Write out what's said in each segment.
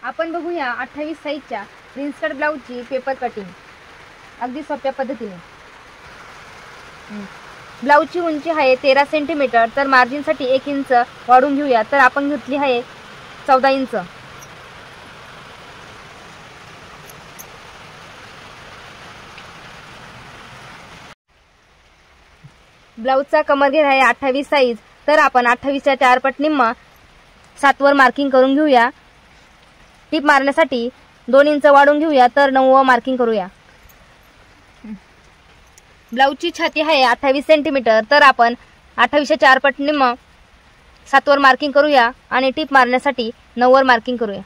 आपण बघूया 28 साईजच्या प्रिन्स कट ब्लाऊजची पेपर कटिंग अगदी सोप्या पद्धतीने। ब्लाऊजची उंची आहे 13 सेंटीमीटर, तर मार्जिनसाठी 1 इंच वाढवून घेऊया। तर आपण घेतली आहे 14 इंच। ब्लाऊजचा कमरघेर आहे 28 साईज, तर आपण 28च्या 4 पट निम्मा 7 वर मार्किंग करून घेऊया। टीप मारण्यासाठी 2 इंच वाढवून घेऊया, तर 9 वर मार्किंग करूया। ब्लाऊजची छाती आहे 28 सेंटीमीटर, तर आपण 28च्या 4 पट निम्मा 7 वर मार्किंग करूया आणि टीप मारण्यासाठी 9 वर मार्किंग करूया।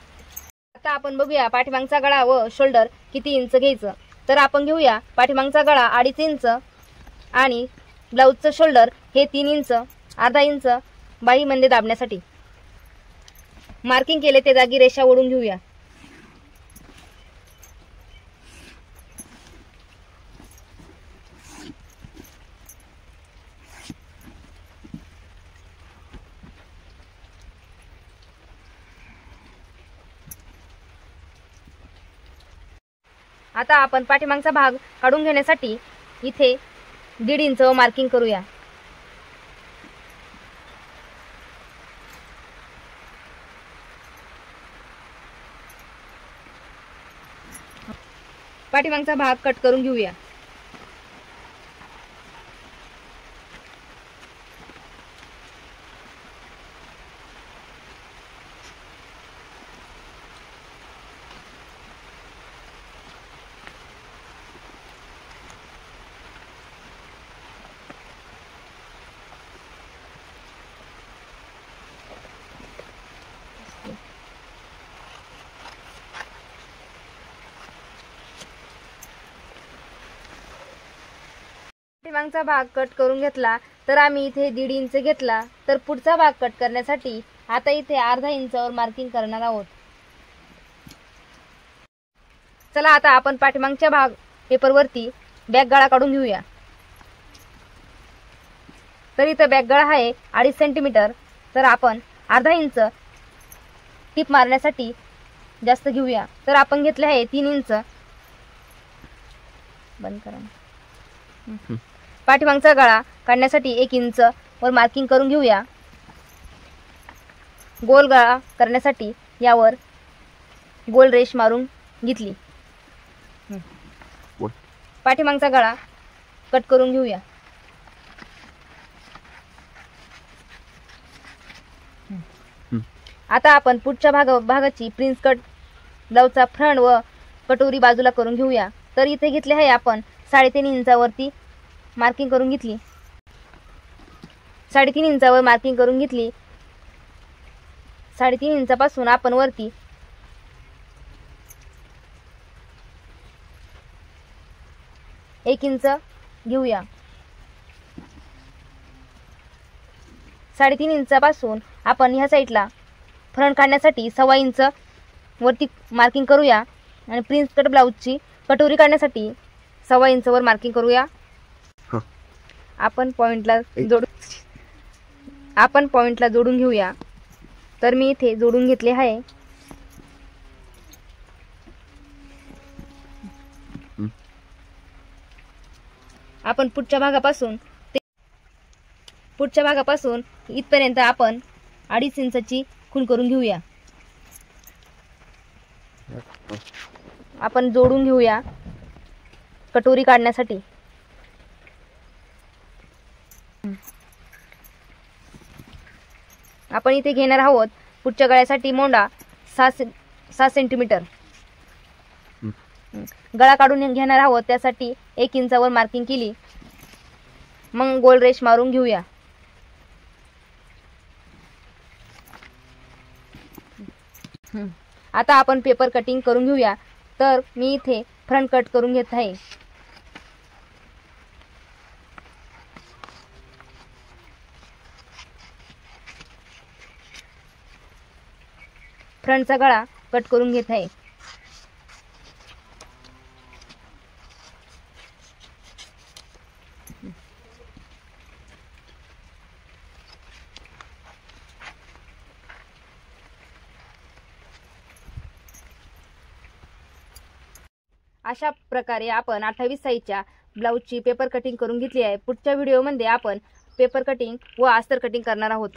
आता आपण बघूया पाठीमागचा गळा व शोल्डर किती इंच घ्यायचं। तर आपण घेऊया पाठीमागचा गळा 2.5 इंच आणि ब्लाऊजचं शोल्डर हे 3 इंच, अर्धा इंच बाहीमध्ये दाबण्यासाठी मार्किंग केले ते जागी रेषा ओढून घेऊया। आता आपण पाठीमागचा भाग काढून घेण्यासाठी इथे 1.5 इंच मार्किंग करूया। पाठीमागचा भाग कट करून घेऊया। पाठीमागचा भाग कट करून घेतला, तर आम्ही इथे 1.5 इंच घेतला। तर पुढचा भाग कट करण्यासाठी आता इथे अर्धा इंचावर मार्किंग करणार आहोत। चला आता आपण पाठीमागच्या भाग पेपरवरती बॅक गळा काढून घेऊया। तर इथे बॅक गळा आहे 2.5 सेंटीमीटर, तर आपण अर्धा इंच टीप मारण्यासाठी जास्त घेऊया। तर आपण घेतले आहे 3 इंच। बंद करा। पाठीमागचा गळा काढण्यासाठी 1 इंच वर मार्किंग करून घेऊया। गोल गळा करण्यासाठी यावर गोल रेष मारून घेतली। पाठीमागचा गळा कट करून घेऊया। आता आपण पुढच्या भागाची प्रिन्स कट ब्लाऊजचा फ्रंट व कटोरी बाजूला करून घेऊया। तर इथे घेतले आहे आपण 3.5 इंचावरती मार्किंग करून घेतली। 3.5 इंचावर मार्किंग करून घेतली। 3.5 इंचापासून आपण वरती 1 इंच घेऊया। 3.5 इंचापासून आपण ह्या साईडला फ्रंट काढण्यासाठी 1.25 इंच वरती मार्किंग करूया आणि प्रिन्स कट ब्लाऊजची कटोरी काढण्यासाठी 1.25 इंच वर मार्किंग करूया। आपण पॉइंटला जोडून घेऊया। तर मी इथे जोडून घेतले आहे। आपण पुढच्या भागापासून इथपर्यंत आपण 2.5 इंचाची खूण करून घेऊया। आपण जोडून घेऊया कटोरी काढण्यासाठी। आपण इथे घेणार आहोत पुढच्या गळ्यासाठी मोंडा 6 सेंटीमीटर। गळा काढून घेणार आहोत, त्यासाठी 1 इंचावर मार्किंग केली। मग गोल रेष मारून घेऊया। आता आपण पेपर कटिंग करून घेऊया। तर मी इथे फ्रंट कट करून घेत आहे। फ्रंटचा गळा कट करून घेत आहे। अशा प्रकारे आपण 28 साईजच्या ब्लाऊजची पेपर कटिंग करून घेतली आहे. पुढच्या व्हिडिओमध्ये आपण पेपर कटिंग व अस्तर कटिंग करणार आहोत.